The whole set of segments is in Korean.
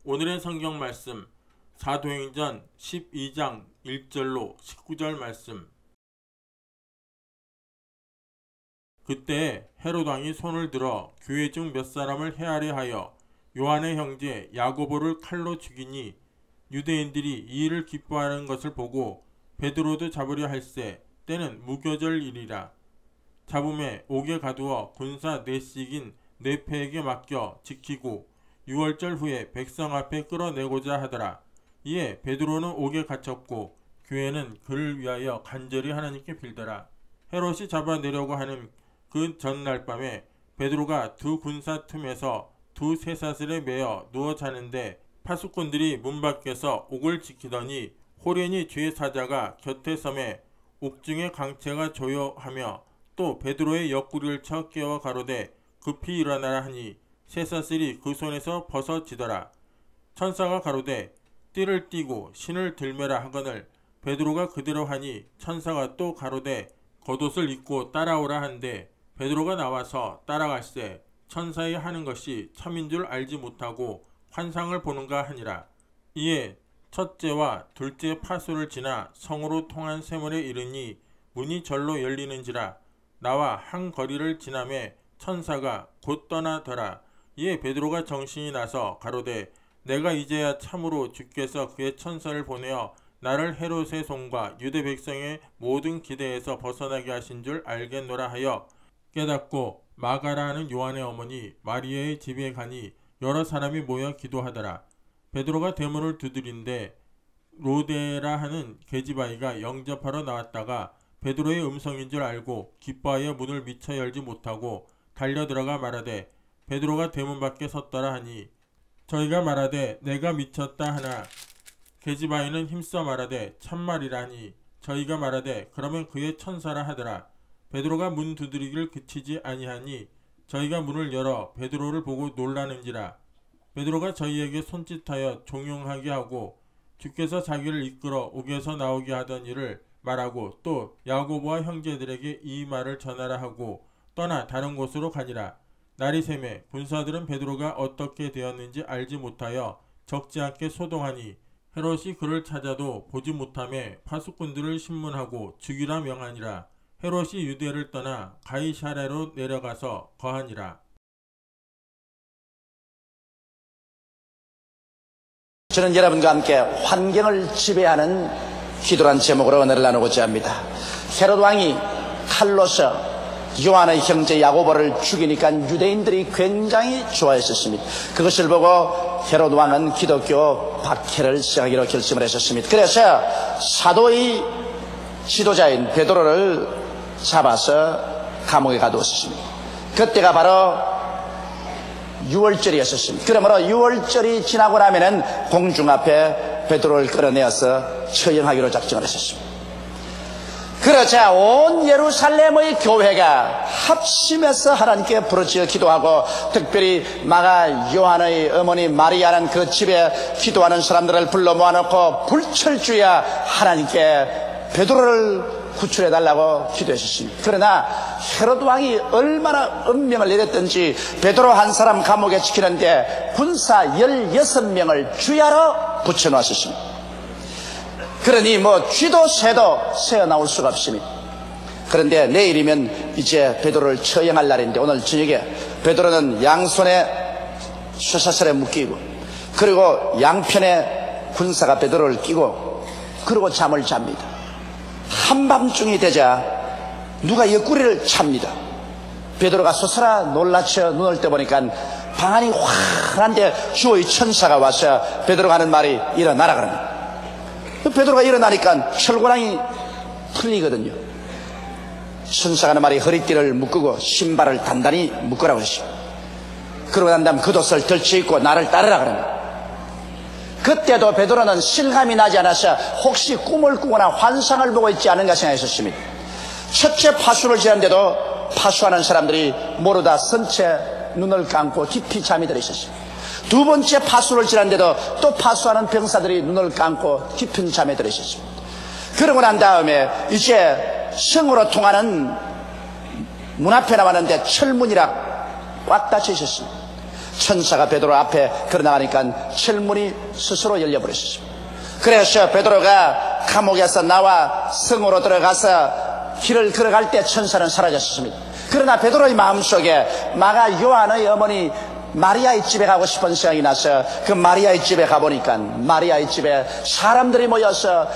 오늘의 성경 말씀 사도행전 12장 1절로 19절 말씀. 그때 헤롯 왕이 손을 들어 교회 중 몇 사람을 헤아려 하여 요한의 형제 야고보를 칼로 죽이니 유대인들이 이 일을 기뻐하는 것을 보고 베드로도 잡으려 할세 때는 무교절일이라. 잡음에 옥에 가두어 군사 넷씩인 네페에게 맡겨 지키고 6월절 후에 백성 앞에 끌어내고자 하더라. 이에 베드로는 옥에 갇혔고 교회는 그를 위하여 간절히 하나님께 빌더라. 헤롯이 잡아내려고 하는 그 전날 밤에 베드로가 두 군사 틈에서 두 쇠사슬에 매어 누워 자는데 파수꾼들이 문 밖에서 옥을 지키더니 호련히 죄 사자가 곁에 섬에 옥중의 강체가 조여하며 또 베드로의 옆구리를 쳐 깨워 가로되 급히 일어나라 하니 쇠사슬이 그 손에서 벗어지더라. 천사가 가로되 띠를 띠고 신을 들매라 하거늘 베드로가 그대로 하니 천사가 또 가로되 겉옷을 입고 따라오라 한데 베드로가 나와서 따라갈새 천사의 하는 것이 참인 줄 알지 못하고 환상을 보는가 하니라. 이에 첫째와 둘째 파수를 지나 성으로 통한 세문에 이르니 문이 절로 열리는지라. 나와 한 거리를 지나매 천사가 곧 떠나더라. 이에 베드로가 정신이 나서 가로되 내가 이제야 참으로 주께서 그의 천사를 보내어 나를 헤롯의 손과 유대 백성의 모든 기대에서 벗어나게 하신 줄 알겠노라 하여 깨닫고 마가라 하는 요한의 어머니 마리아의 집에 가니 여러 사람이 모여 기도하더라. 베드로가 대문을 두드린데 로데라 하는 계집아이가 영접하러 나왔다가 베드로의 음성인 줄 알고 기뻐하여 문을 미처 열지 못하고 달려들어가 말하되 베드로가 대문 밖에 섰더라 하니 저희가 말하되 내가 미쳤다 하나 계집아이는 힘써 말하되 참말이라니 저희가 말하되 그러면 그의 천사라 하더라. 베드로가 문 두드리기를 그치지 아니하니 저희가 문을 열어 베드로를 보고 놀라는지라. 베드로가 저희에게 손짓하여 종용하게 하고 주께서 자기를 이끌어 옥에서 나오게 하던 일을 말하고 또 야고보와 형제들에게 이 말을 전하라 하고 떠나 다른 곳으로 가니라. 날이 새매 군사들은 베드로가 어떻게 되었는지 알지 못하여 적지 않게 소동하니 헤롯이 그를 찾아도 보지 못하매 파수꾼들을 신문하고 죽이라 명하니라. 헤롯이 유대를 떠나 가이사랴로 내려가서 거하니라. 저는 여러분과 함께 환경을 지배하는 기도란 제목으로 은혜를 나누고자 합니다. 헤롯 왕이 칼로서 요한의 형제 야고보를 죽이니까 유대인들이 굉장히 좋아했었습니다. 그것을 보고 헤롯 왕은 기독교 박해를 시작하기로 결심을 했었습니다. 그래서 사도의 지도자인 베드로를 잡아서 감옥에 가두었습니다. 그때가 바로 6월절이었습니다. 그러므로 6월절이 지나고 나면은 공중 앞에 베드로를 끌어내어서 처형하기로 작정을 했었습니다. 그러자 온 예루살렘의 교회가 합심해서 하나님께 부르짖어 기도하고 특별히 마가 요한의 어머니 마리아는 그 집에 기도하는 사람들을 불러 모아놓고 불철주야 하나님께 베드로를 구출해달라고 기도했었습니다. 그러나 헤롯 왕이 얼마나 은명을 내렸던지 베드로 한 사람 감옥에 지키는데 군사 16명을 주야로 붙여놓았습니다. 그러니 쥐도 새도 새어나올 수가 없습니다. 그런데 내일이면 이제 베드로를 처형할 날인데 오늘 저녁에 베드로는 양손에 쇠사슬에 묶이고 그리고 양편에 군사가 베드로를 끼고 그리고 잠을 잡니다. 한밤중이 되자 누가 옆구리를 찹니다. 베드로가 솟아라 놀라쳐 눈을 떠보니까 방안이 환한데 주의 천사가 와서 베드로가 하는 말이 일어나라 그럽니다. 베드로가 일어나니까 철고랑이 풀리거든요. 천사가 하는 말이 허리띠를 묶고 신발을 단단히 묶으라고 했습니다. 그러고 난 다음 겉옷을 덜쳐입고 나를 따르라 그럽니다. 그때도 베드로는 실감이 나지 않아서 혹시 꿈을 꾸거나 환상을 보고 있지 않은가 생각했었습니다. 첫째 파수를 지었는데도 파수하는 사람들이 모르다 선체 눈을 감고 깊이 잠이 들어 있었습니다. 두 번째 파수를 지었는데도 또 파수하는 병사들이 눈을 감고 깊은 잠에 들어 있었습니다. 그러고 난 다음에 이제 성으로 통하는 문 앞에 나왔는데 철문이라 꽉 닫혀 있었습니다. 천사가 베드로 앞에 걸어나가니까 철문이 스스로 열려버렸습니다. 그래서 베드로가 감옥에서 나와 성으로 들어가서 길을 걸어갈 때 천사는 사라졌습니다. 그러나 베드로의 마음속에 마가 요한의 어머니 마리아의 집에 가고 싶은 생각이 나서 그 마리아의 집에 가보니까 마리아의 집에 사람들이 모여서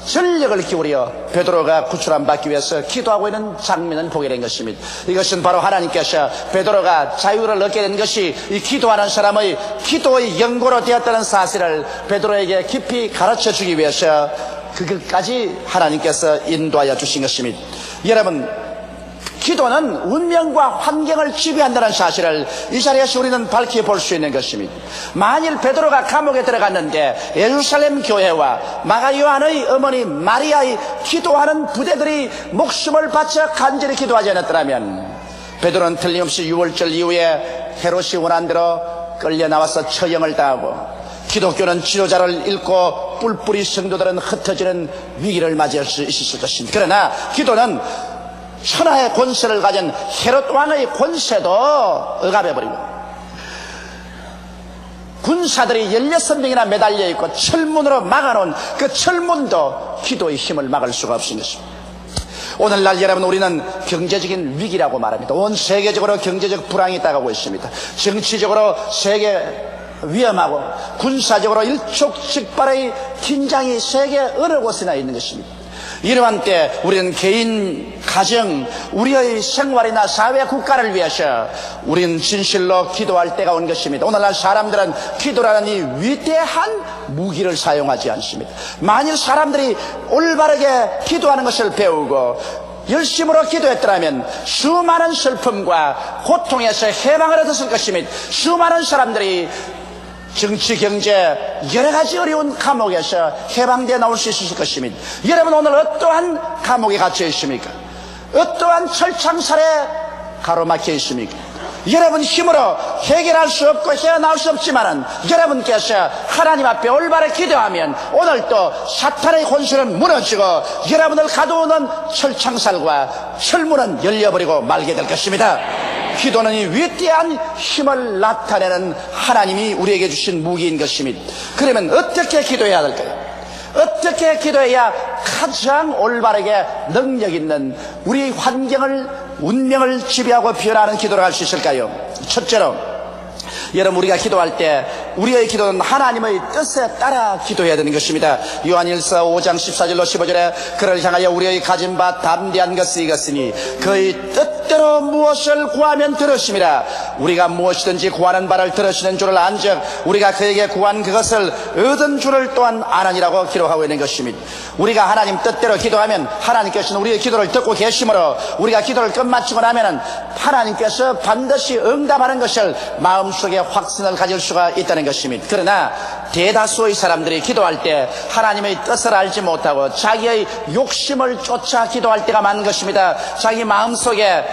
전력을 기울여 베드로가 구출함 받기 위해서 기도하고 있는 장면을 보게 된 것입니다. 이것은 바로 하나님께서 베드로가 자유를 얻게 된 것이 이 기도하는 사람의 기도의 연고로 되었다는 사실을 베드로에게 깊이 가르쳐 주기 위해서 그것까지 하나님께서 인도하여 주신 것입니다. 여러분, 기도는 운명과 환경을 지배한다는 사실을 이 자리에서 우리는 밝히 볼 수 있는 것입니다. 만일 베드로가 감옥에 들어갔는데 예루살렘 교회와 마가 요한의 어머니 마리아의 기도하는 부대들이 목숨을 바쳐 간절히 기도하지 않았더라면 베드로는 틀림없이 6월절 이후에 헤롯이 원한 대로 끌려 나와서 처형을 당하고 기독교는 지도자를 잃고 뿔뿔이 성도들은 흩어지는 위기를 맞이할 수 있었을 것입니다. 그러나 기도는 천하의 권세를 가진 헤롯 왕의 권세도 억압해버리고 군사들이 16명이나 매달려 있고 철문으로 막아놓은 그 철문도 기도의 힘을 막을 수가 없는 것입니다. 오늘날 여러분, 우리는 경제적인 위기라고 말합니다. 온 세계적으로 경제적 불황이 따가고 있습니다. 정치적으로 세계 위험하고 군사적으로 일촉즉발의 긴장이 세계 어느 곳이나 있는 것입니다. 이러한 때 우리는 개인, 가정, 우리의 생활이나 사회, 국가를 위해서 우리는 진실로 기도할 때가 온 것입니다. 오늘날 사람들은 기도라는 이 위대한 무기를 사용하지 않습니다. 만일 사람들이 올바르게 기도하는 것을 배우고 열심으로 기도했더라면 수많은 슬픔과 고통에서 해방을 얻었을 것입니다. 수많은 사람들이 정치, 경제, 여러 가지 어려운 감옥에서 해방되어 나올 수 있을 것입니다. 여러분, 오늘 어떠한 감옥에 갇혀 있습니까? 어떠한 철창살에 가로막혀 있습니까? 여러분 힘으로 해결할 수 없고 헤어나올 수 없지만은 여러분께서 하나님 앞에 올바르게 기도하면 오늘 또 사탄의 권세는 무너지고 여러분을 가두는 철창살과 철문은 열려버리고 말게 될 것입니다. 기도는 이 위대한 힘을 나타내는 하나님이 우리에게 주신 무기인 것입니다. 그러면 어떻게 기도해야 될까요? 어떻게 기도해야 가장 올바르게 능력 있는 우리 환경을, 운명을 지배하고 변화하는 기도를 할 수 있을까요? 첫째로, 여러분, 우리가 기도할 때 우리의 기도는 하나님의 뜻에 따라 기도해야 되는 것입니다. 요한일서 5장 14절로 15절에 그를 향하여 우리의 가진 바 담대한 것이 이것이니 그의 뜻대로 무엇을 구하면 들으심이라. 우리가 무엇이든지 구하는 바를 들으시는 줄을 안즉 우리가 그에게 구한 그것을 얻은 줄을 또한 아느니라고 기록하고 있는 것입니다. 우리가 하나님 뜻대로 기도하면 하나님께서는 우리의 기도를 듣고 계심으로 우리가 기도를 끝마치고 나면은 하나님께서 반드시 응답하는 것을 마음속에 확신을 가질 수가 있다는 것입니다. 그러나 대다수의 사람들이 기도할 때 하나님의 뜻을 알지 못하고 자기의 욕심을 쫓아 기도할 때가 많은 것입니다. 자기 마음속에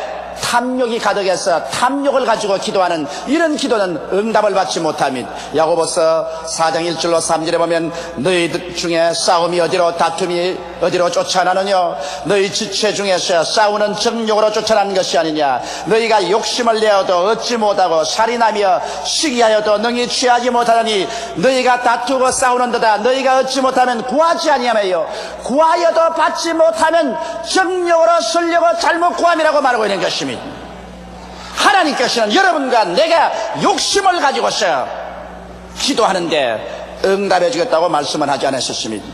탐욕이 가득해서 탐욕을 가지고 기도하는 이런 기도는 응답을 받지 못합니다. 야고보서 4장 1절로 3절에 보면 너희 중에 싸움이 어디로, 다툼이 어디로 쫓아나느냐? 너희 지체 중에서 싸우는 정욕으로 쫓아나는 것이 아니냐? 너희가 욕심을 내어도 얻지 못하고 살인하며 시기하여도 능히 취하지 못하더니 너희가 다투고 싸우는도다. 너희가 얻지 못하면 구하지 아니하며요. 구하여도 받지 못하면 정욕으로 쓰려고 잘못 구함이라고 말하고 있는 것입니다. 하나님께서는 여러분과 내가 욕심을 가지고서 기도하는데 응답해 주겠다고 말씀은 하지 않으셨습니다.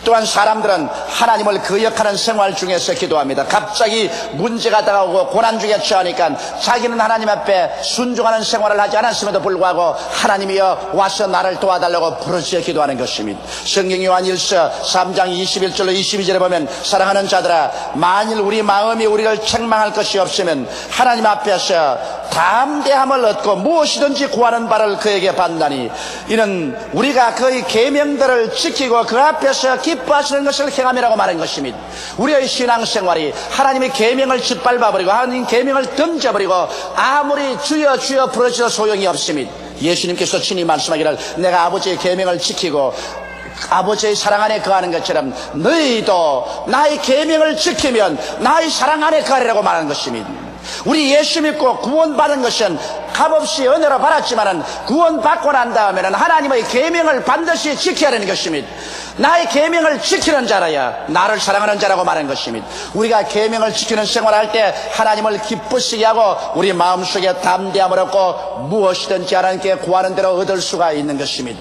또한 사람들은 하나님을 거역하는 생활 중에서 기도합니다. 갑자기 문제가 다가오고 고난 중에 처하니까 자기는 하나님 앞에 순종하는 생활을 하지 않았음에도 불구하고 하나님이여 와서 나를 도와달라고 부르짖어 기도하는 것입니다. 성경 요한일서 3장 21절로 22절에 보면 사랑하는 자들아, 만일 우리 마음이 우리를 책망할 것이 없으면 하나님 앞에서 담대함을 얻고 무엇이든지 구하는 바를 그에게 받나니 이는 우리가 그의 계명들을 지키고 그 앞에서 기뻐하시는 것을 행함이라고 말한 것입니다. 우리의 신앙생활이 하나님의 계명을 짓밟아버리고 하나님 계명을 던져버리고 아무리 주여 주여 부르짖어 소용이 없습니다. 예수님께서 친히 말씀하기를 내가 아버지의 계명을 지키고 아버지의 사랑 안에 거하는 것처럼 너희도 나의 계명을 지키면 나의 사랑 안에 거하리라고 말하는 것입니다. 우리 예수 믿고 구원받은 것은 값없이 은혜로 받았지만은 구원받고 난 다음에는 하나님의 계명을 반드시 지켜야 하는 것입니다. 나의 계명을 지키는 자라야 나를 사랑하는 자라고 말하는 것입니다. 우리가 계명을 지키는 생활할 때 하나님을 기쁘시게 하고 우리 마음속에 담대함을 얻고 무엇이든지 하나님께 구하는 대로 얻을 수가 있는 것입니다.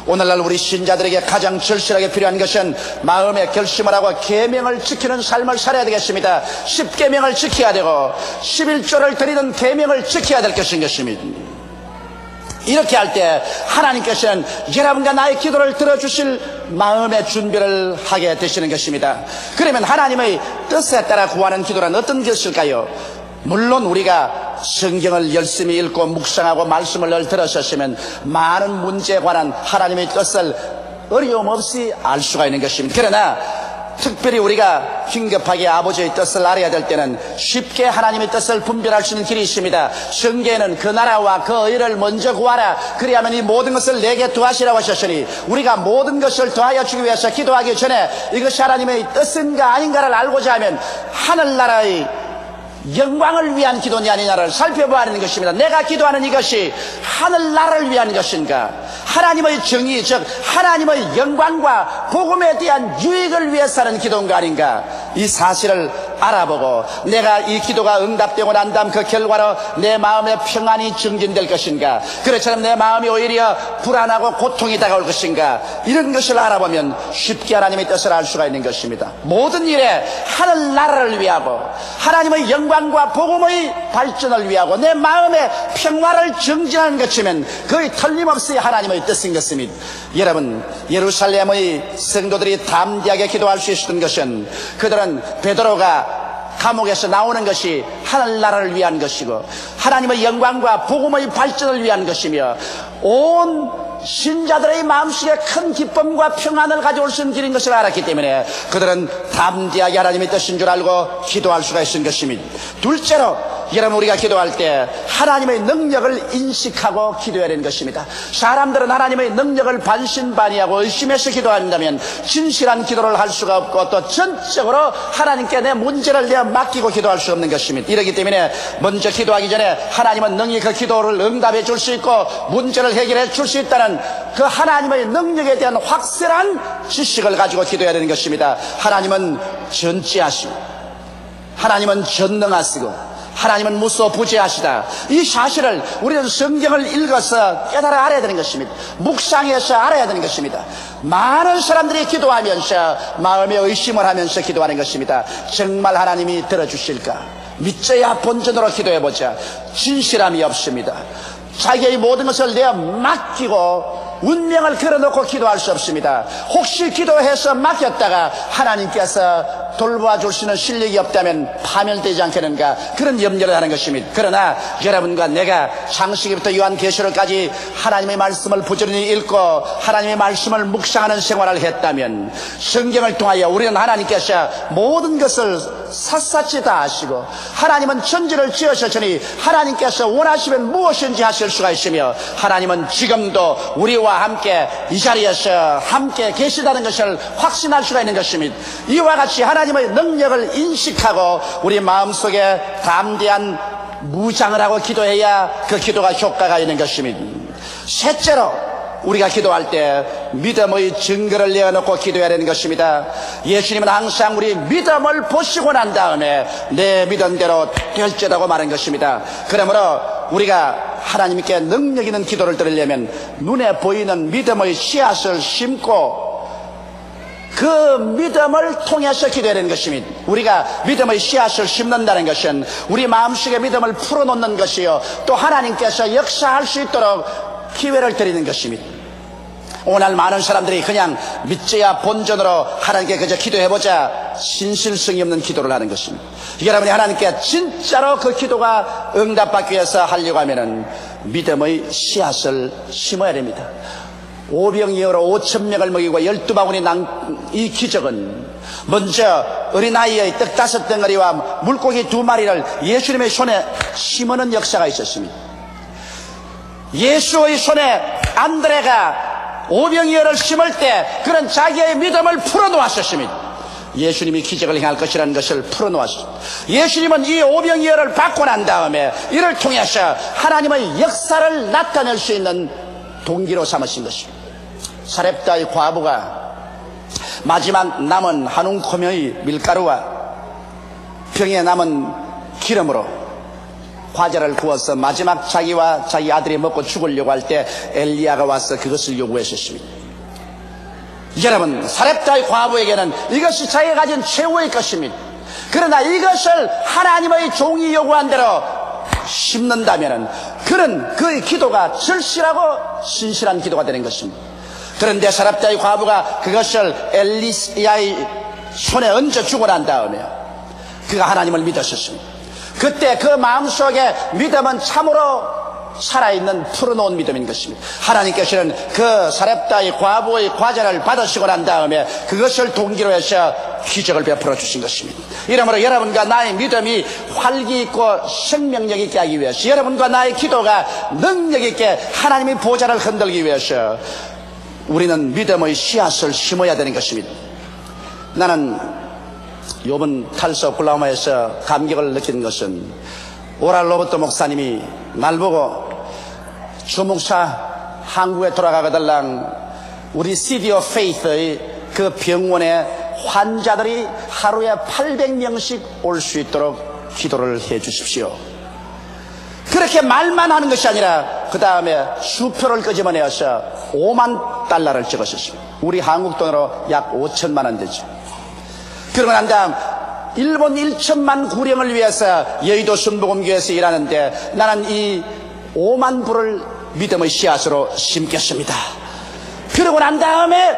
오늘날 우리 신자들에게 가장 절실하게 필요한 것은 마음의 결심을 하고 계명을 지키는 삶을 살아야 되겠습니다. 10계명을 지켜야 되고 11조를 드리는 계명을 지켜야 될 것입니다. 이렇게 할 때 하나님께서는 여러분과 나의 기도를 들어주실 마음의 준비를 하게 되시는 것입니다. 그러면 하나님의 뜻에 따라 구하는 기도란 어떤 것일까요? 물론 우리가 성경을 열심히 읽고 묵상하고 말씀을 늘 들었었으면 많은 문제에 관한 하나님의 뜻을 어려움 없이 알 수가 있는 것입니다. 그러나 특별히 우리가 긴급하게 아버지의 뜻을 알아야 될 때는 쉽게 하나님의 뜻을 분별할 수 있는 길이 있습니다. 성경에는 그 나라와 그 의를 먼저 구하라, 그리하면 이 모든 것을 내게 더하시라고 하셨으니 우리가 모든 것을 더하여 주기 위해서 기도하기 전에 이것이 하나님의 뜻인가 아닌가를 알고자 하면 하늘나라의 영광을 위한 기도냐 아니냐를 살펴봐야 하는 것입니다. 내가 기도하는 이것이 하늘나라를 위한 것인가, 하나님의 정의, 즉 하나님의 영광과 복음에 대한 유익을 위해서 하는 기도인가 아닌가, 이 사실을 알아보고 내가 이 기도가 응답되고 난 다음 그 결과로 내 마음의 평안이 증진될 것인가, 그렇처럼 내 마음이 오히려 불안하고 고통이 다가올 것인가, 이런 것을 알아보면 쉽게 하나님의 뜻을 알 수가 있는 것입니다. 모든 일에 하늘나라를 위하고 하나님의 영광과 복음의 발전을 위하고 내 마음의 평화를 증진하는 것이면 거의 틀림없이 하나님의 뜻인 것입니다. 여러분, 예루살렘의 성도들이 담대하게 기도할 수 있었던 것은 그들은 베드로가 감옥에서 나오는 것이 하늘나라를 위한 것이고 하나님의 영광과 복음의 발전을 위한 것이며 온 신자들의 마음속에 큰 기쁨과 평안을 가져올 수 있는 길인 것을 알았기 때문에 그들은 담대하게 하나님의 뜻인 줄 알고 기도할 수가 있는 것입니다. 둘째로, 여러분, 우리가 기도할 때 하나님의 능력을 인식하고 기도해야 되는 것입니다. 사람들은 하나님의 능력을 반신반의하고 의심해서 기도한다면 진실한 기도를 할 수가 없고 또 전적으로 하나님께 내 문제를 내어 맡기고 기도할 수 없는 것입니다. 이렇기 때문에 먼저 기도하기 전에 하나님은 능히 그 기도를 응답해 줄 수 있고 문제를 해결해 줄 수 있다는 그 하나님의 능력에 대한 확실한 지식을 가지고 기도해야 되는 것입니다. 하나님은 전지하시고 하나님은 전능하시고 하나님은 무소부재하시다. 이 사실을 우리는 성경을 읽어서 깨달아 알아야 되는 것입니다. 묵상해서 알아야 되는 것입니다. 많은 사람들이 기도하면서 마음의 의심을 하면서 기도하는 것입니다. 정말 하나님이 들어주실까? 믿져야 본전으로 기도해보자. 진실함이 없습니다. 자기의 모든 것을 내어 맡기고 운명을 걸어놓고 기도할 수 없습니다. 혹시 기도해서 맡겼다가 하나님께서 돌보아 줄 수 있는 실력이 없다면 파멸되지 않겠는가, 그런 염려를 하는 것입니다. 그러나 여러분과 내가 창세기부터 요한계시록까지 하나님의 말씀을 부지런히 읽고 하나님의 말씀을 묵상하는 생활을 했다면 성경을 통하여 우리는 하나님께서 모든 것을 샅샅이 다 아시고 하나님은 천지를 지으셨으니 하나님께서 원하시면 무엇인지 하실 수가 있으며 하나님은 지금도 우리와 함께 이 자리에서 함께 계시다는 것을 확신할 수가 있는 것입니다. 이와 같이 하나님의 능력을 인식하고 우리 마음속에 담대한 무장을 하고 기도해야 그 기도가 효과가 있는 것입니다. 셋째로, 우리가 기도할 때 믿음의 증거를 내어놓고 기도해야 되는 것입니다. 예수님은 항상 우리 믿음을 보시고 난 다음에 내 믿음대로 될지라고 말한 것입니다. 그러므로 우리가 하나님께 능력 있는 기도를 드리려면 눈에 보이는 믿음의 씨앗을 심고 그 믿음을 통해서 기도해야 되는 것입니다. 우리가 믿음의 씨앗을 심는다는 것은 우리 마음속에 믿음을 풀어놓는 것이요, 또 하나님께서 역사할 수 있도록 기회를 드리는 것입니다. 오늘 많은 사람들이 그냥 믿져야 본전으로 하나님께 그저 기도해보자, 신실성이 없는 기도를 하는 것입니다. 여러분이 하나님께 진짜로 그 기도가 응답받기 위해서 하려고 하면은 믿음의 씨앗을 심어야 됩니다. 오병이어로 5,000명을 먹이고 12바구니 난 이 기적은 먼저 어린아이의 떡 5덩어리와 물고기 2마리를 예수님의 손에 심어놓은 역사가 있었습니다. 예수의 손에 안드레가 오병이어를 심을 때 그는 자기의 믿음을 풀어놓았었습니다. 예수님이 기적을 행할 것이라는 것을 풀어놓았습니다. 예수님은 이 오병이어를 받고 난 다음에 이를 통해서 하나님의 역사를 나타낼 수 있는 동기로 삼으신 것입니다. 사렙다의 과부가 마지막 남은 한 움큼의 밀가루와 병에 남은 기름으로 과자를 구워서 마지막 자기와 자기 아들이 먹고 죽으려고 할 때 엘리야가 와서 그것을 요구했었습니다. 여러분, 사렙다의 과부에게는 이것이 자기가 가진 최후의 것입니다. 그러나 이것을 하나님의 종이 요구한 대로 심는다면 그는 그의 기도가 절실하고 신실한 기도가 되는 것입니다. 그런데 사렙다의 과부가 그것을 엘리야의 손에 얹어 주고 난 다음에 그가 하나님을 믿었었습니다. 그때 그 마음속에 믿음은 참으로 살아있는 풀어놓은 믿음인 것입니다. 하나님께서는 그 사렙다의 과부의 과자를 받으시고 난 다음에 그것을 동기로 해서 기적을 베풀어 주신 것입니다. 이러므로 여러분과 나의 믿음이 활기 있고 생명력 있게 하기 위해서, 여러분과 나의 기도가 능력 있게 하나님의 보좌를 흔들기 위해서 우리는 믿음의 씨앗을 심어야 되는 것입니다. 나는 이번 탈서 오클라호마에서 감격을 느낀 것은 오랄 로버트 목사님이 날보고 주목사 한국에 돌아가거들랑 우리 시티 오브 페이스의 그 병원에 환자들이 하루에 800명씩 올 수 있도록 기도를 해 주십시오. 그렇게 말만 하는 것이 아니라 그 다음에 수표를 끄집어내어서 5만 달러를 찍었습니다. 우리 한국 돈으로 약 5천만 원 되죠. 그러고 난 다음 일본 1천만 구령을 위해서 여의도 순복음교회에서 일하는데 나는 이 5만 불을 믿음의 씨앗으로 심겠습니다. 그러고 난 다음에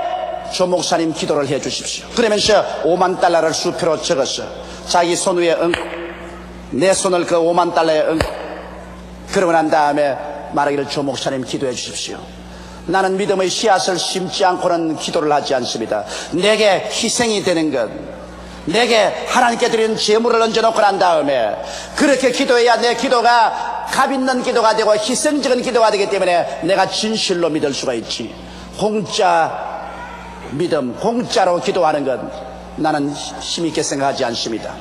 조 목사님 기도를 해 주십시오. 그러면서 5만 달러를 수표로 적었어. 자기 손 위에 내 손을 그 5만 달러에 그러고 난 다음에 말하기를 조 목사님 기도해 주십시오. 나는 믿음의 씨앗을 심지 않고는 기도를 하지 않습니다. 내게 희생이 되는 것, 내게 하나님께 드리는 제물을 얹어놓고 난 다음에 그렇게 기도해야 내 기도가 값 있는 기도가 되고 희생적인 기도가 되기 때문에 내가 진실로 믿을 수가 있지. 공짜 믿음, 공짜로 기도하는 것 나는 힘있게 생각하지 않습니다.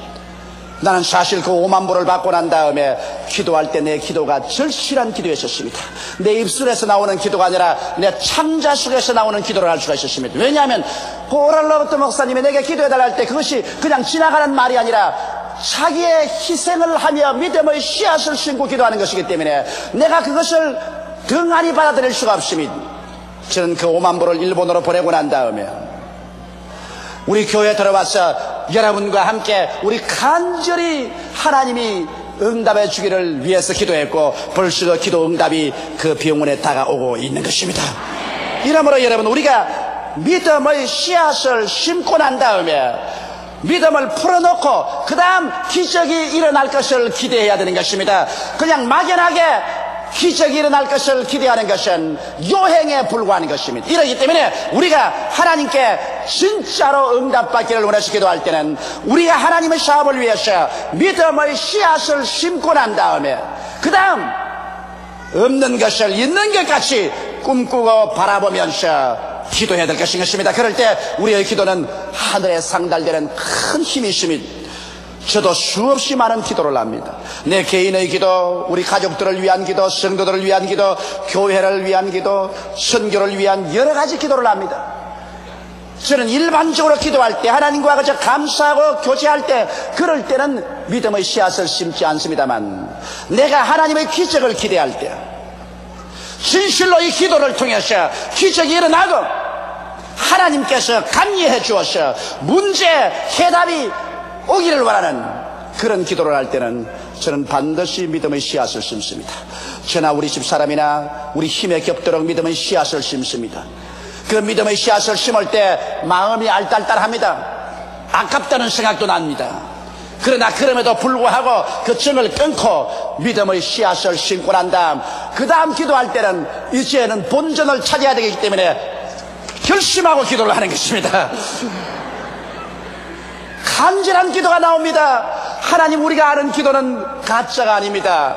나는 사실 그 5만 불을 받고 난 다음에 기도할 때 내 기도가 절실한 기도였었습니다. 내 입술에서 나오는 기도가 아니라 내 창자 속에서 나오는 기도를 할 수가 있었습니다. 왜냐하면 오랄 로버트 목사님이 내게 기도해달라 할 때 그것이 그냥 지나가는 말이 아니라 자기의 희생을 하며 믿음의 씨앗을 심고 기도하는 것이기 때문에 내가 그것을 등한히 받아들일 수가 없습니다. 저는 그 5만 불을 일본으로 보내고 난 다음에 우리 교회에 들어와서 여러분과 함께 우리 간절히 하나님이 응답해 주기를 위해서 기도했고 벌써 기도 응답이 그 병원에 다가오고 있는 것입니다. 이러므로 여러분, 우리가 믿음의 씨앗을 심고 난 다음에 믿음을 풀어놓고 그 다음 기적이 일어날 것을 기대해야 되는 것입니다. 그냥 막연하게 기적이 일어날 것을 기대하는 것은 요행에 불과한 것입니다. 이러기 때문에 우리가 하나님께 진짜로 응답받기를 원해서 기도할 때는 우리가 하나님의 사업을 위해서 믿음의 씨앗을 심고 난 다음에 그 다음 없는 것을 있는 것 같이 꿈꾸고 바라보면서 기도해야 될 것입니다. 그럴 때 우리의 기도는 하늘에 상달되는 큰 힘이 있습니다. 저도 수없이 많은 기도를 합니다. 내 개인의 기도, 우리 가족들을 위한 기도, 성도들을 위한 기도, 교회를 위한 기도, 선교를 위한 여러 가지 기도를 합니다. 저는 일반적으로 기도할 때, 하나님과 그저 감사하고 교제할 때, 그럴 때는 믿음의 씨앗을 심지 않습니다만, 내가 하나님의 기적을 기대할 때, 진실로 이 기도를 통해서 기적이 일어나고 하나님께서 감리해 주어서 문제 해답이 오기를 원하는 그런 기도를 할 때는 저는 반드시 믿음의 씨앗을 심습니다. 저나 우리 집사람이나 우리 힘에 겹도록 믿음의 씨앗을 심습니다. 그 믿음의 씨앗을 심을 때 마음이 알딸딸합니다. 아깝다는 생각도 납니다. 그러나 그럼에도 불구하고 그 정을 끊고 믿음의 씨앗을 심고 난 다음 그 다음 기도할 때는 이제는 본전을 찾아야 되기 때문에 결심하고 기도를 하는 것입니다. 간절한 기도가 나옵니다. 하나님, 우리가 아는 기도는 가짜가 아닙니다.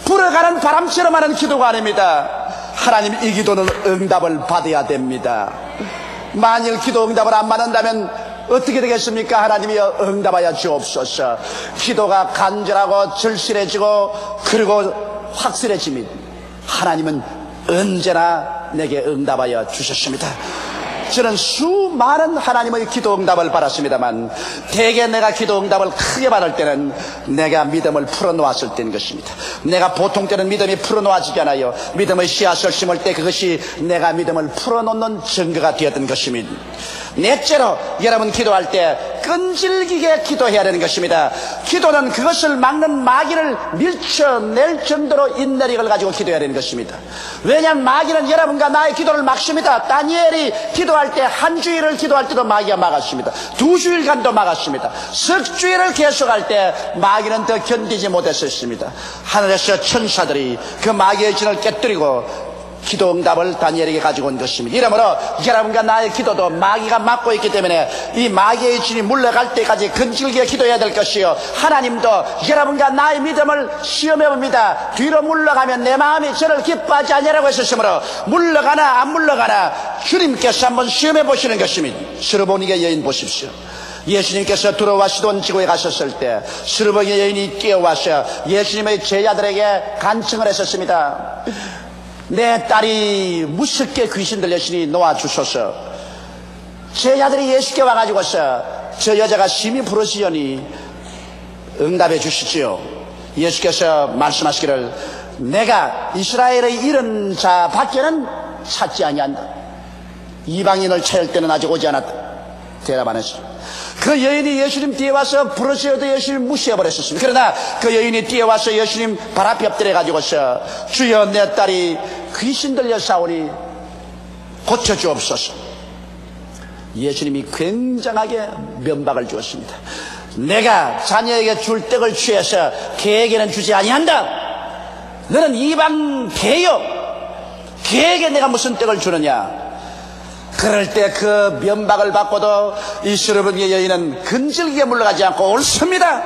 불어가는 바람처럼 하는 기도가 아닙니다. 하나님, 이 기도는 응답을 받아야 됩니다. 만일 기도 응답을 안 받는다면 어떻게 되겠습니까? 하나님이여 응답하여 주옵소서. 기도가 간절하고 절실해지고 그리고 확실해집니다. 하나님은 언제나 내게 응답하여 주셨습니다. 저는 수많은 하나님의 기도 응답을 받았습니다만 대개 내가 기도 응답을 크게 받을 때는 내가 믿음을 풀어놓았을 때인 것입니다. 내가 보통 때는 믿음이 풀어놓아지지 않아요. 믿음의 씨앗을 심을 때 그것이 내가 믿음을 풀어놓는 증거가 되었던 것입니다. 넷째로 여러분 기도할 때 끈질기게 기도해야 되는 것입니다. 기도는 그것을 막는 마귀를 밀쳐낼 정도로 인내력을 가지고 기도해야 되는 것입니다. 왜냐하면 마귀는 여러분과 나의 기도를 막습니다. 다니엘이 기도할 때 한 주일을 기도할 때도 마귀가 막았습니다. 2주일간도 막았습니다. 석 주일을 계속할 때 마귀는 더 견디지 못했었습니다. 하늘에서 천사들이 그 마귀의 진을 깨뜨리고 기도 응답을 다니엘에게 가지고 온 것입니다. 이러므로 여러분과 나의 기도도 마귀가 막고 있기 때문에 이 마귀의 진이 물러갈 때까지 근질기게 기도해야 될 것이요, 하나님도 여러분과 나의 믿음을 시험해 봅니다. 뒤로 물러가면 내 마음이 저를 기뻐하지 않냐라고 했었으므로 물러가나 안 물러가나 주님께서 한번 시험해 보시는 것입니다. 스르보니게 여인 보십시오. 예수님께서 두로와 시돈 지구에 가셨을 때 스르보니게 여인이 뛰어와서 예수님의 제자들에게 간청을 했었습니다. 내 딸이 무섭게 귀신 들렸으니 놓아주소서. 제자들이 예수께 와가지고서 저 여자가 심히 부르시오니 응답해 주시지요. 예수께서 말씀하시기를 내가 이스라엘의 이런 자 밖에는 찾지 아니한다. 이방인을 찾을 때는 아직 오지 않았다. 대답 안 했습니다. 그 여인이 예수님 뒤에 와서 부르시어도 예수님 무시해버렸습니다. 그러나 그 여인이 뒤에 와서 예수님 발 앞에 엎드려가지고서 주여 내 딸이 귀신 들려 싸우니 고쳐주옵소서. 예수님이 굉장하게 면박을 주었습니다. 내가 자녀에게 줄 떡을 취해서 개에게는 주지 아니한다. 너는 이방 개요. 개에게 내가 무슨 떡을 주느냐. 그럴 때 그 면박을 받고도 이 스르보니게 여인은 근질기게 물러가지 않고 옳습니다.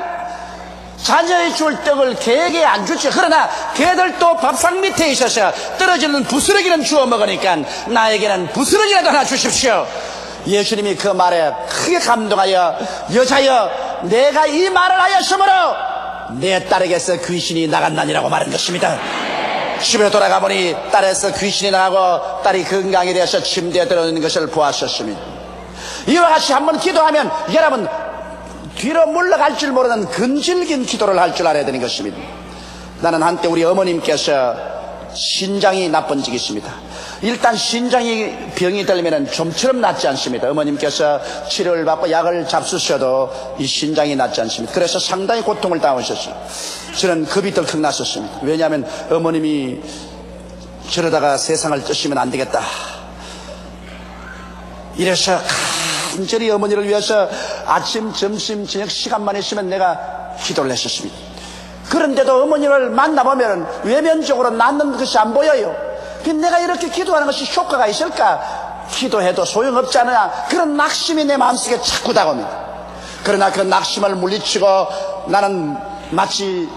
자녀의 줄 떡을 개에게 안 주죠. 그러나 개들도 밥상 밑에 있어서 떨어지는 부스러기는 주워 먹으니까 나에게는 부스러기라도 하나 주십시오. 예수님이 그 말에 크게 감동하여 여자여 내가 이 말을 하였으므로 내 딸에게서 귀신이 나갔나니라고 말한 것입니다. 집에 돌아가보니 딸에서 귀신이 나가고 딸이 건강이 되어서 침대에 들어있는 것을 보았었습니다. 이와 같이 한번 기도하면 여러분 뒤로 물러갈 줄 모르는 근질긴 기도를 할 줄 알아야 되는 것입니다. 나는 한때 우리 어머님께서 신장이 나쁜 적이 있습니다. 일단 신장이 병이 들면 좀처럼 낫지 않습니다. 어머님께서 치료를 받고 약을 잡수셔도 이 신장이 낫지 않습니다. 그래서 상당히 고통을 당하셨어요. 저는 겁이 덜컥 났었습니다. 왜냐하면 어머님이 저러다가 세상을 뜨시면 안 되겠다. 이래서 간절히 어머니를 위해서 아침, 점심, 저녁 시간만 있으면 내가 기도를 했었습니다. 그런데도 어머니를 만나보면 외면적으로 낫는 것이 안 보여요. 내가 이렇게 기도하는 것이 효과가 있을까? 기도해도 소용없잖아. 그런 낙심이 내 마음속에 자꾸 다가옵니다. 그러나 그 낙심을 물리치고 나는 마치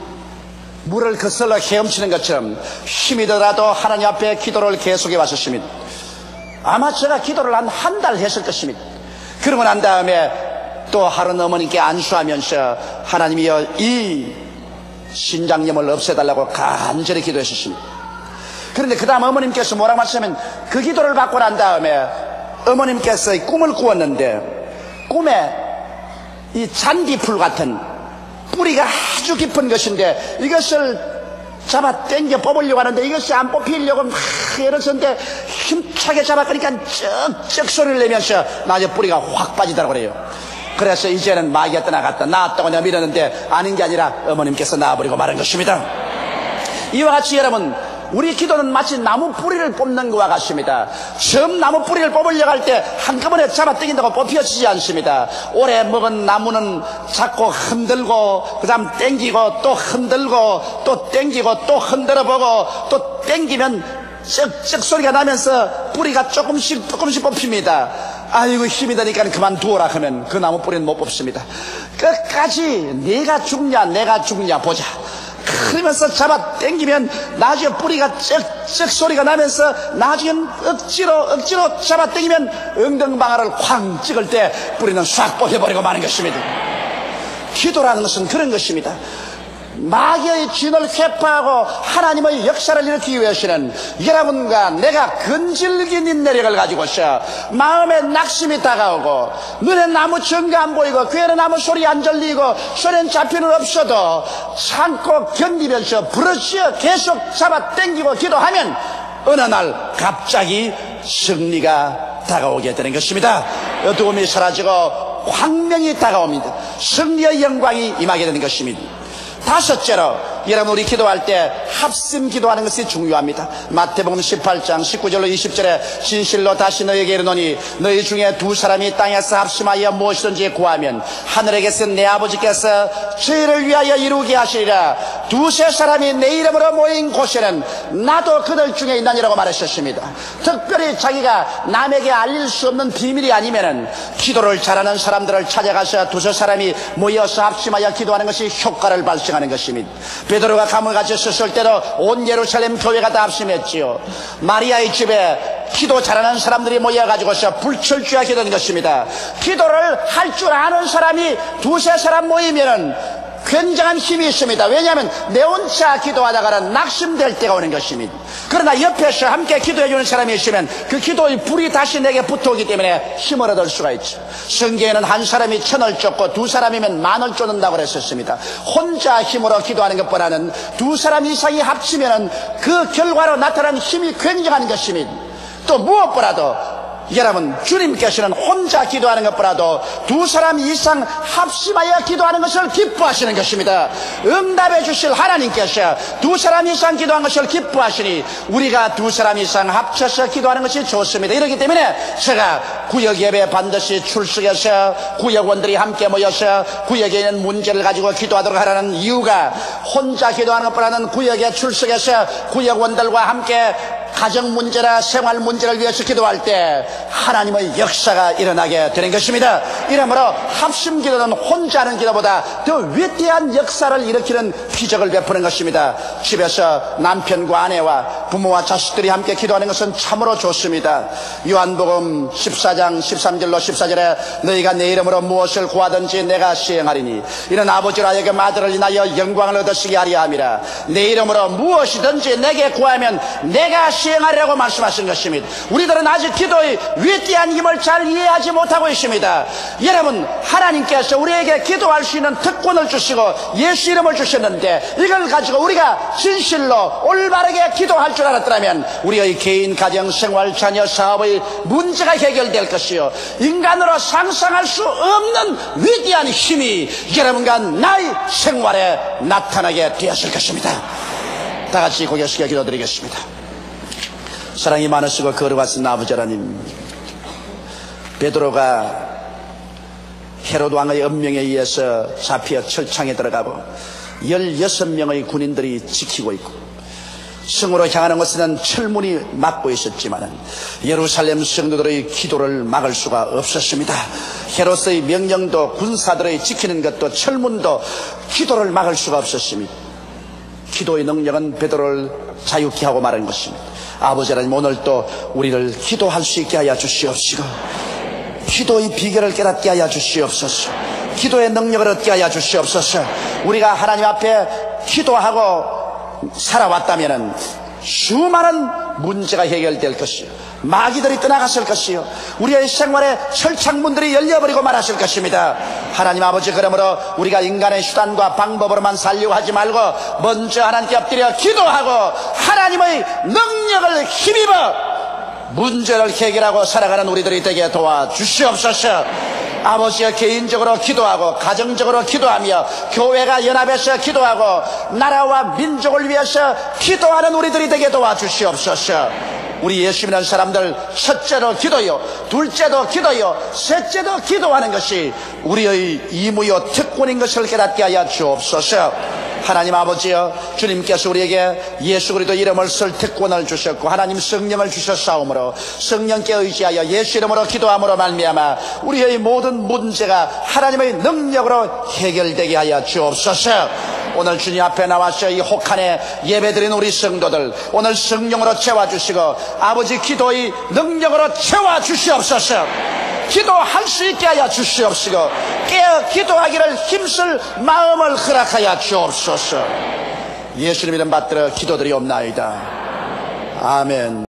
물을 거슬러 헤엄치는 것처럼 힘이 더라도 하나님 앞에 기도를 계속해 왔었습니다. 아마 제가 기도를 한 달 했을 것입니다. 그러고 난 다음에 또 하루는 어머니께 안수하면서 하나님이여 이 신장염을 없애달라고 간절히 기도했었습니다. 그런데 그 다음 어머님께서 뭐라고 하시냐면 그 기도를 받고 난 다음에 어머님께서 꿈을 꾸었는데 꿈에 이 잔디풀 같은 뿌리가 아주 깊은 것인데 이것을 잡아 당겨 뽑으려고 하는데 이것이 안 뽑히려고 막 이러는데 힘차게 잡아 그러니까 쩍쩍 소리를 내면서 나중에 뿌리가 확 빠지더라고 그래요. 그래서 이제는 마귀가 떠나갔다 나았다고 내가 믿었는데 아닌 게 아니라 어머님께서 나와버리고 말한 것입니다. 이와 같이 여러분 우리 기도는 마치 나무 뿌리를 뽑는 것과 같습니다. 처음 나무 뿌리를 뽑으려고 할 때 한꺼번에 잡아 당긴다고 뽑혀지지 않습니다. 오래 먹은 나무는 자꾸 흔들고 그 다음 당기고 또 흔들고 또 당기고 또 흔들어보고 또 당기면 쩍쩍 소리가 나면서 뿌리가 조금씩 뽑힙니다. 아이고 힘이 드니까 그만두어라 하면 그 나무 뿌리는 못 뽑습니다. 끝까지 내가 죽냐 보자. 그러면서 잡아 당기면 나중에 뿌리가 쩍쩍 소리가 나면서 나중에 억지로 잡아 당기면 엉덩방아를 쾅 찍을 때 뿌리는 싹 뽑혀버리고 마는 것입니다. 기도라는 것은 그런 것입니다. 마귀의 진을 회파하고 하나님의 역사를 일으키기 위해서는 여러분과 내가 건질긴 인내력을 가지고서 마음에 낙심이 다가오고 눈에 아무 증거 안 보이고 귀에는 아무 소리 안 들리고 손엔 잡히는 없어도 참고 견디면서 부르짖어 계속 잡아 당기고 기도하면 어느 날 갑자기 승리가 다가오게 되는 것입니다. 어두움이 사라지고 광명이 다가옵니다. 승리의 영광이 임하게 되는 것입니다. 다섯째로 여러분 우리 기도할 때 합심 기도하는 것이 중요합니다. 마태복음 18장 19절로 20절에 진실로 다시 너희에게 이르노니 너희 중에 두 사람이 땅에서 합심하여 무엇이든지 구하면 하늘에 계신 내 아버지께서 저희를 위하여 이루게 하시리라. 두세 사람이 내 이름으로 모인 곳에는 나도 그들 중에 있나니라고 말하셨습니다. 특별히 자기가 남에게 알릴 수 없는 비밀이 아니면은 기도를 잘하는 사람들을 찾아가서 두세 사람이 모여서 합심하여 기도하는 것이 효과를 발생하는 것입니다. 베드로가 감을 같이 섰을 때도 온 예루살렘 교회가 다 합심했지요. 마리아의 집에 기도 잘하는 사람들이 모여가지고서 불철주야 기도하는 것입니다. 기도를 할 줄 아는 사람이 두세 사람 모이면은 굉장한 힘이 있습니다. 왜냐하면 내 혼자 기도하다가는 낙심될 때가 오는 것입니다. 그러나 옆에서 함께 기도해주는 사람이 있으면 그 기도의 불이 다시 내게 붙어오기 때문에 힘을 얻을 수가 있죠. 성경에는 한 사람이 천을 쫓고 두 사람이면 만을 쫓는다고 그랬었습니다. 혼자 힘으로 기도하는 것보다는 두 사람 이상이 합치면 그 결과로 나타나는 힘이 굉장한 것입니다. 또 무엇보다도 여러분 주님께서는 혼자 기도하는 것보다도 두 사람 이상 합심하여 기도하는 것을 기뻐하시는 것입니다. 응답해 주실 하나님께서 두 사람 이상 기도한 것을 기뻐하시니 우리가 두 사람 이상 합쳐서 기도하는 것이 좋습니다. 이렇기 때문에 제가 구역 예배 반드시 출석해서 구역원들이 함께 모여서 구역에 있는 문제를 가지고 기도하도록 하라는 이유가 혼자 기도하는 것보다는 구역에 출석해서 구역원들과 함께 가정 문제나 생활 문제를 위해서 기도할 때 하나님의 역사가 일어나게 되는 것입니다. 이러므로 합심 기도는 혼자 하는 기도보다 더 위대한 역사를 일으키는 기적을 베푸는 것입니다. 집에서 남편과 아내와 부모와 자식들이 함께 기도하는 것은 참으로 좋습니다. 요한복음 14장 13절로 14절에 너희가 내 이름으로 무엇을 구하든지 내가 시행하리니 이는 아버지로 하여금 아들을 인하여 영광을 얻으시게 하려 함이라. 내 이름으로 무엇이든지 내게 구하면 내가 시행하리라고 말씀하신 것입니다. 우리들은 아직 기도의 위대한 힘을 잘 이해하지 못하고 있습니다. 여러분 하나님께서 우리에게 기도할 수 있는 특권을 주시고 예수 이름을 주셨는데 이걸 가지고 우리가 진실로 올바르게 기도할 줄 알았더라면 우리의 개인 가정 생활 자녀 사업의 문제가 해결될 것이요 인간으로 상상할 수 없는 위대한 힘이 여러분과 나의 생활에 나타나게 되었을 것입니다. 다 같이 고개 숙여 기도드리겠습니다. 사랑이 많으시고 거룩하신 아버지 하나님, 베드로가 헤롯 왕의 엄명에 의해서 잡혀 철창에 들어가고 16명의 군인들이 지키고 있고 성으로 향하는 것에는 철문이 막고 있었지만 예루살렘 성도들의 기도를 막을 수가 없었습니다. 헤롯의 명령도 군사들의 지키는 것도 철문도 기도를 막을 수가 없었습니다. 기도의 능력은 베드로를 자유케 하고 말한 것입니다. 아버지 하나님, 오늘 또 우리를 기도할 수 있게 하여 주시옵시고 기도의 비결을 깨닫게 하여 주시옵소서. 기도의 능력을 얻게 하여 주시옵소서. 우리가 하나님 앞에 기도하고 살아왔다면 수많은 문제가 해결될 것이요 마귀들이 떠나갔을 것이요 우리의 생활에 철창문들이 열려버리고 말았을 것입니다. 하나님 아버지, 그러므로 우리가 인간의 수단과 방법으로만 살려고 하지 말고 먼저 하나님께 엎드려 기도하고 하나님의 능력을 힘입어 문제를 해결하고 살아가는 우리들이 되게 도와주시옵소서. 아버지가 개인적으로 기도하고 가정적으로 기도하며 교회가 연합해서 기도하고 나라와 민족을 위해서 기도하는 우리들이 되게 도와주시옵소서. 우리 예수 믿는 사람들 첫째로 기도요, 둘째도 기도요, 셋째도 기도하는 것이 우리의 의무요 특권인 것을 깨닫게 하여 주옵소서. 하나님 아버지여, 주님께서 우리에게 예수 그리스도 이름을 쓸 특권을 주셨고 하나님 성령을 주셨사오므로 성령께 의지하여 예수 이름으로 기도함으로 말미암아 우리의 모든 문제가 하나님의 능력으로 해결되게 하여 주옵소서. 오늘 주님 앞에 나와서 이 혹한에 예배드린 우리 성도들 오늘 성령으로 채워주시고 아버지 기도의 능력으로 채워주시옵소서. 기도할 수 있게 하여 주시옵시고 깨어 기도하기를 힘쓸 마음을 허락하여 주옵소서. 예수님 이름 받들어 기도드리옵나이다. 아멘.